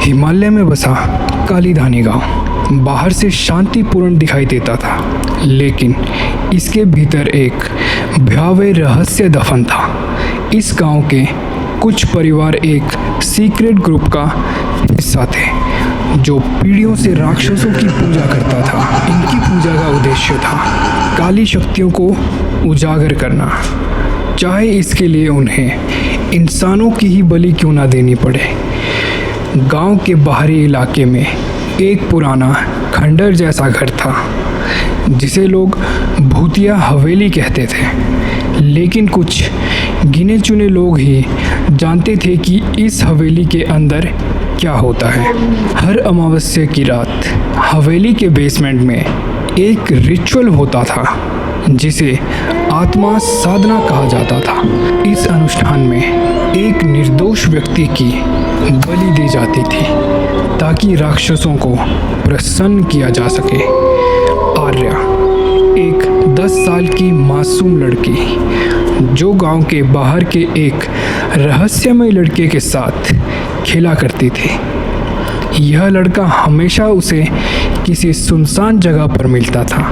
हिमालय में बसा कालीधानी गांव बाहर से शांतिपूर्ण दिखाई देता था, लेकिन इसके भीतर एक भयावह रहस्य दफन था। इस गांव के कुछ परिवार एक सीक्रेट ग्रुप का हिस्सा थे जो पीढ़ियों से राक्षसों की पूजा करता था। इनकी पूजा का उद्देश्य था काली शक्तियों को उजागर करना, चाहे इसके लिए उन्हें इंसानों की ही बलि क्यों ना देनी पड़े। गांव के बाहरी इलाके में एक पुराना खंडर जैसा घर था जिसे लोग भूतिया हवेली कहते थे, लेकिन कुछ गिने चुने लोग ही जानते थे कि इस हवेली के अंदर क्या होता है। हर अमावस्या की रात हवेली के बेसमेंट में एक रिचुअल होता था जिसे आत्मा साधना कहा जाता था। इस अनुष्ठान में एक निर्दोष व्यक्ति की बलि दी जाती थी ताकि राक्षसों को प्रसन्न किया जा सके। आर्या एक 10 साल की मासूम लड़की जो गांव के बाहर के एक रहस्यमय लड़के के साथ खेला करती थी। यह लड़का हमेशा उसे किसी सुनसान जगह पर मिलता था।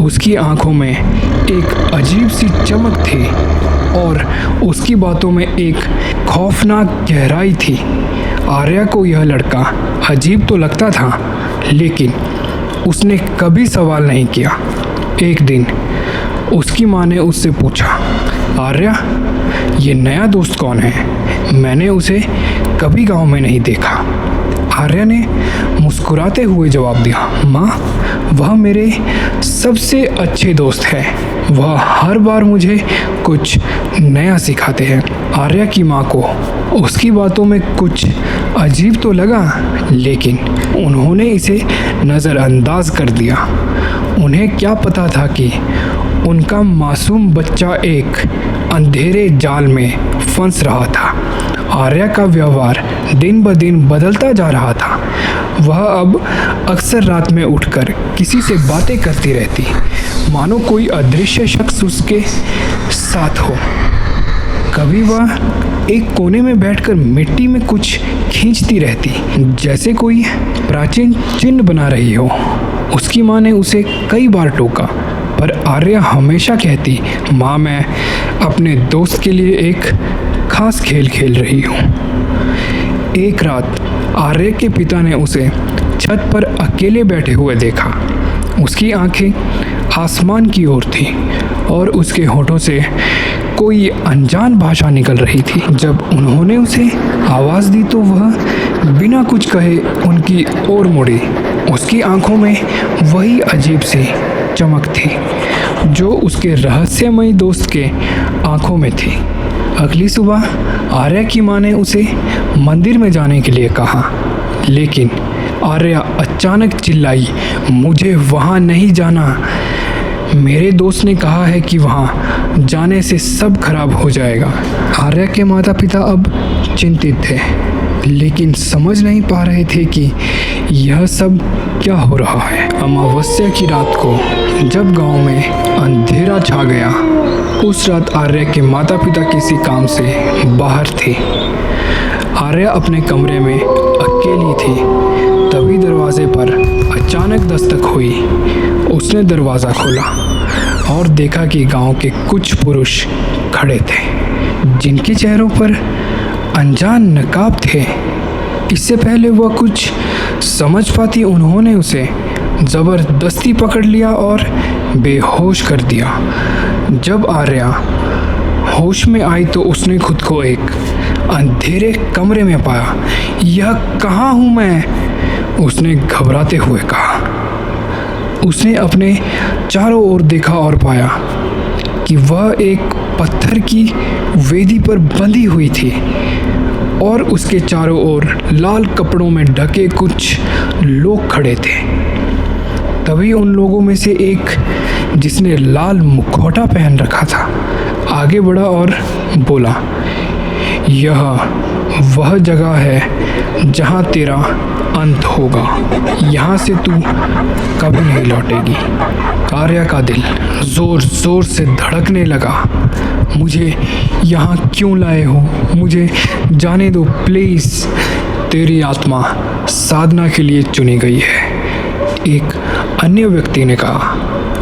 उसकी आंखों में एक अजीब सी चमक थी और उसकी बातों में एक खौफनाक गहराई थी। आर्या को यह लड़का अजीब तो लगता था, लेकिन उसने कभी सवाल नहीं किया। एक दिन उसकी माँ ने उससे पूछा, आर्या, ये नया दोस्त कौन है? मैंने उसे कभी गांव में नहीं देखा। आर्या ने मुस्कुराते हुए जवाब दिया, माँ, वह मेरे सबसे अच्छे दोस्त हैं। वह हर बार मुझे कुछ नया सिखाते हैं। आर्या की माँ को उसकी बातों में कुछ अजीब तो लगा, लेकिन उन्होंने इसे नज़रअंदाज कर दिया। उन्हें क्या पता था कि उनका मासूम बच्चा एक अंधेरे जाल में फंस रहा था। आर्या का व्यवहार दिन ब दिन बदलता जा रहा था। वह अब अक्सर रात में उठकर किसी से बातें करती रहती, मानो कोई अदृश्य शख्स उसके साथ हो। कभी वह एक कोने में बैठकर मिट्टी में कुछ खींचती रहती, जैसे कोई प्राचीन चिन्ह बना रही हो। उसकी माँ ने उसे कई बार टोका, पर आर्या हमेशा कहती, माँ, मैं अपने दोस्त के लिए एक खास खेल खेल रही हूँ। एक रात आर्या के पिता ने उसे छत पर अकेले बैठे हुए देखा। उसकी आंखें आसमान की ओर थी और उसके होठों से कोई अनजान भाषा निकल रही थी। जब उन्होंने उसे आवाज़ दी तो वह बिना कुछ कहे उनकी ओर मुड़ी। उसकी आंखों में वही अजीब सी चमक थी जो उसके रहस्यमय दोस्त के आंखों में थी। अगली सुबह आर्या की माँ ने उसे मंदिर में जाने के लिए कहा, लेकिन आर्या अचानक चिल्लाई, मुझे वहाँ नहीं जाना। मेरे दोस्त ने कहा है कि वहाँ जाने से सब खराब हो जाएगा। आर्या के माता पिता अब चिंतित थे, लेकिन समझ नहीं पा रहे थे कि यह सब क्या हो रहा है। अमावस्या की रात को जब गांव में अंधेरा छा गया, उस रात आर्या के माता पिता किसी काम से बाहर थे। आर्या अपने कमरे में अकेली थी। तभी दरवाजे पर अचानक दस्तक हुई। उसने दरवाज़ा खोला और देखा कि गांव के कुछ पुरुष खड़े थे जिनके चेहरों पर अनजान नकाब थे। इससे पहले वह कुछ समझ पाती, उन्होंने उसे ज़बरदस्ती पकड़ लिया और बेहोश कर दिया। जब आर्या होश में आई तो उसने खुद को एक अंधेरे कमरे में पाया। यह कहाँ हूँ मैं? उसने घबराते हुए कहा। उसने अपने चारों ओर देखा और पाया कि वह एक पत्थर की वेदी पर बंधी हुई थी और उसके चारों ओर लाल कपड़ों में ढके कुछ लोग खड़े थे। तभी उन लोगों में से एक, जिसने लाल मुखौटा पहन रखा था, आगे बढ़ा और बोला, यह वह जगह है जहाँ तेरा अंत होगा। यहाँ से तू कभी नहीं लौटेगी। आर्या का दिल ज़ोर ज़ोर से धड़कने लगा। मुझे यहाँ क्यों लाए हो? मुझे जाने दो प्लीज़। तेरी आत्मा साधना के लिए चुनी गई है, एक अन्य व्यक्ति ने कहा।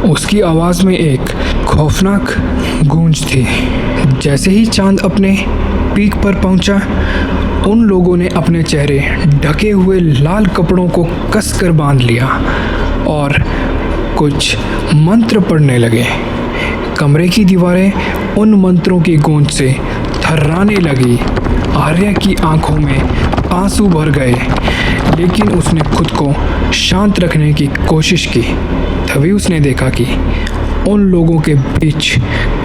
उसकी आवाज़ में एक खौफनाक गूंज थी। जैसे ही चांद अपने पीक पर पहुंचा, उन लोगों ने अपने चेहरे ढके हुए लाल कपड़ों को कसकर बांध लिया और कुछ मंत्र पढ़ने लगे। कमरे की दीवारें उन मंत्रों की गूंज से थर्राने लगी। आर्या की आंखों में आंसू भर गए, लेकिन उसने खुद को शांत रखने की कोशिश की। तभी उसने देखा कि उन लोगों के बीच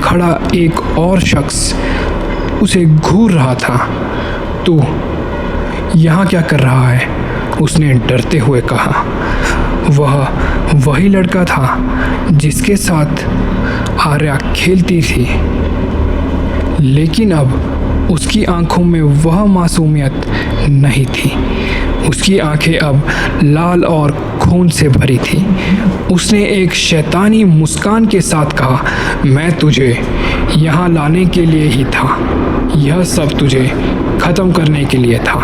खड़ा एक और शख्स उसे घूर रहा था। तू यहाँ क्या कर रहा है? उसने डरते हुए कहा। वह वही लड़का था जिसके साथ आर्या खेलती थी, लेकिन अब उसकी आंखों में वह मासूमियत नहीं थी। उसकी आंखें अब लाल और खून से भरी थी। उसने एक शैतानी मुस्कान के साथ कहा, मैं तुझे यहाँ लाने के लिए ही था। यह सब तुझे ख़त्म करने के लिए था।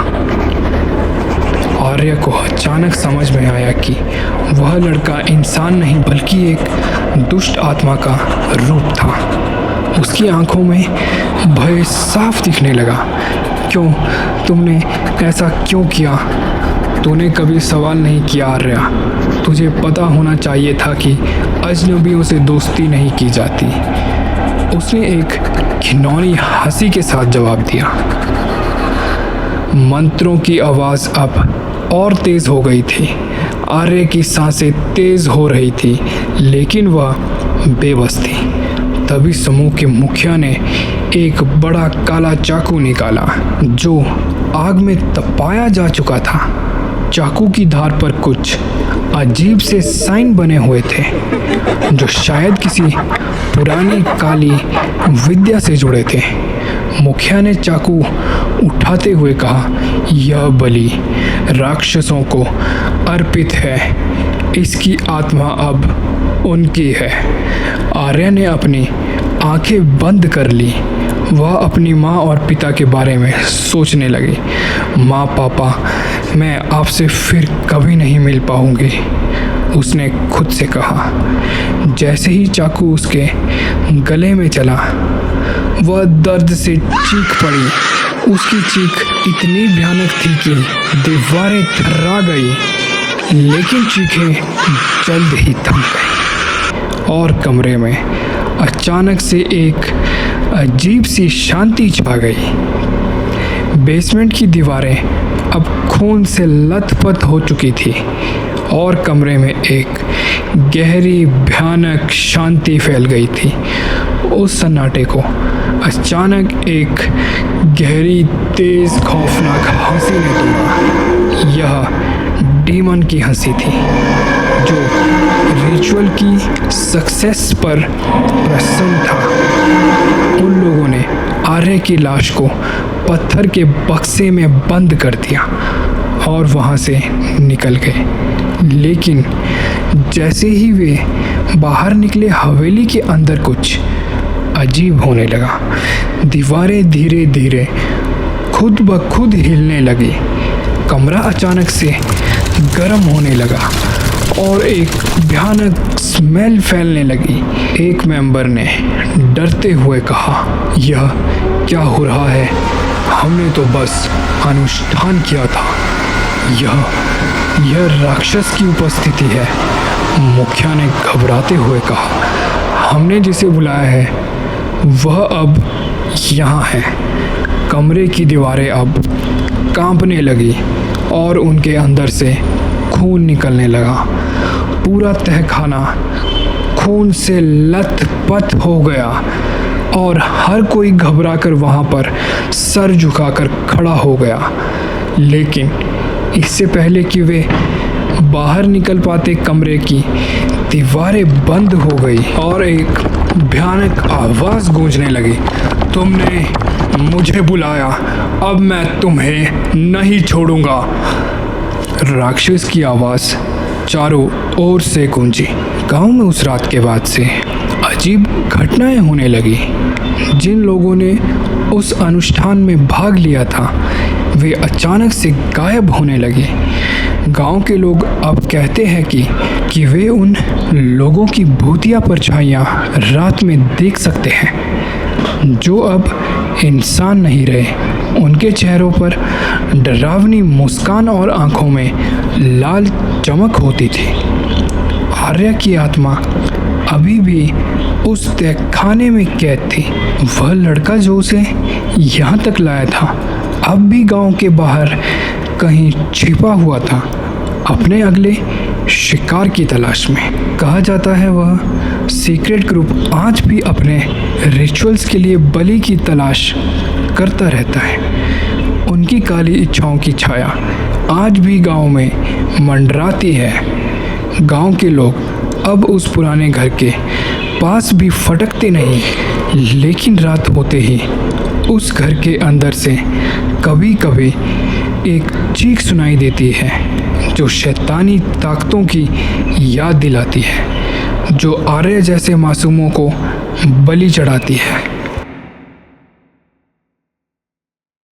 आर्या को अचानक समझ में आया कि वह लड़का इंसान नहीं बल्कि एक दुष्ट आत्मा का रूप था। उसकी आंखों में भय साफ दिखने लगा। क्यों? तुमने ऐसा क्यों किया? तूने कभी सवाल नहीं किया आर्या। तुझे पता होना चाहिए था कि अजनबियों से दोस्ती नहीं की जाती। उसने एक घिनौनी हंसी के साथ जवाब दिया। मंत्रों की आवाज़ अब और तेज़ हो गई थी। आर्य की सांसें तेज़ हो रही थी, लेकिन वह बेबस थी। तभी समूह के मुखिया ने एक बड़ा काला चाकू निकाला जो आग में तपाया जा चुका था। चाकू की धार पर कुछ अजीब से साइन बने हुए थे जो शायद किसी पुरानी काली विद्या से जुड़े थे। मुखिया ने चाकू उठाते हुए कहा, यह बलि राक्षसों को अर्पित है। इसकी आत्मा अब उनकी है। आर्या ने अपनी आंखें बंद कर ली। वह अपनी माँ और पिता के बारे में सोचने लगी। माँ, पापा, मैं आपसे फिर कभी नहीं मिल पाऊंगी, उसने खुद से कहा। जैसे ही चाकू उसके गले में चला, वह दर्द से चीख पड़ी। उसकी चीख इतनी भयानक थी कि दीवारें थर्रा गई, लेकिन चीखें जल्द ही थम गई और कमरे में अचानक से एक अजीब सी शांति छा गई। बेसमेंट की दीवारें अब खून से लथपथ हो चुकी थी और कमरे में एक गहरी भयानक शांति फैल गई थी। उस सन्नाटे को अचानक एक गहरी तेज खौफनाक हंसी ने तोड़ा। यह डीमन की हंसी थी जो रिचुअल की सक्सेस पर प्रसन्न था। उन लोगों ने आर्य की लाश को पत्थर के बक्से में बंद कर दिया और वहां से निकल गए। लेकिन जैसे ही वे बाहर निकले, हवेली के अंदर कुछ अजीब होने लगा। दीवारें धीरे धीरे खुद ब खुद हिलने लगी। कमरा अचानक से गर्म होने लगा और एक भयानक स्मेल फैलने लगी। एक मेंबर ने डरते हुए कहा, यह क्या हो रहा है? हमने तो बस अनुष्ठान किया था। यह राक्षस की उपस्थिति है, मुखिया ने घबराते हुए कहा। हमने जिसे बुलाया है वह अब यहाँ है। कमरे की दीवारें अब कांपने लगी और उनके अंदर से खून निकलने लगा। पूरा तहखाना खून से लथपथ हो गया और हर कोई घबराकर वहाँ पर सर झुकाकर खड़ा हो गया। लेकिन इससे पहले कि वे बाहर निकल पाते, कमरे की दीवारें बंद हो गई और एक भयानक आवाज़ गूंजने लगी, तुमने मुझे बुलाया, अब मैं तुम्हें नहीं छोड़ूंगा। राक्षस की आवाज़ चारों ओर से गूंजी। गांव में उस रात के बाद से अजीब घटनाएं होने लगी। जिन लोगों ने उस अनुष्ठान में भाग लिया था वे अचानक से गायब होने लगे। गांव के लोग अब कहते हैं कि वे उन लोगों की भूतिया परछाइयाँ रात में देख सकते हैं जो अब इंसान नहीं रहे। उनके चेहरों पर डरावनी मुस्कान और आंखों में लाल चमक होती थी। आर्या की आत्मा अभी भी उस तहखाने में कैद थी। वह लड़का जो उसे यहाँ तक लाया था अब भी गांव के बाहर कहीं छिपा हुआ था, अपने अगले शिकार की तलाश में। कहा जाता है वह सीक्रेट ग्रुप आज भी अपने रिचुअल्स के लिए बलि की तलाश करता रहता है। उनकी काली इच्छाओं की छाया आज भी गांव में मंडराती है। गांव के लोग अब उस पुराने घर के पास भी फटकते नहीं, लेकिन रात होते ही उस घर के अंदर से कभी कभी एक चीख सुनाई देती है जो शैतानी ताकतों की याद दिलाती है, जो आर्य जैसे मासूमों को बलि चढ़ाती है।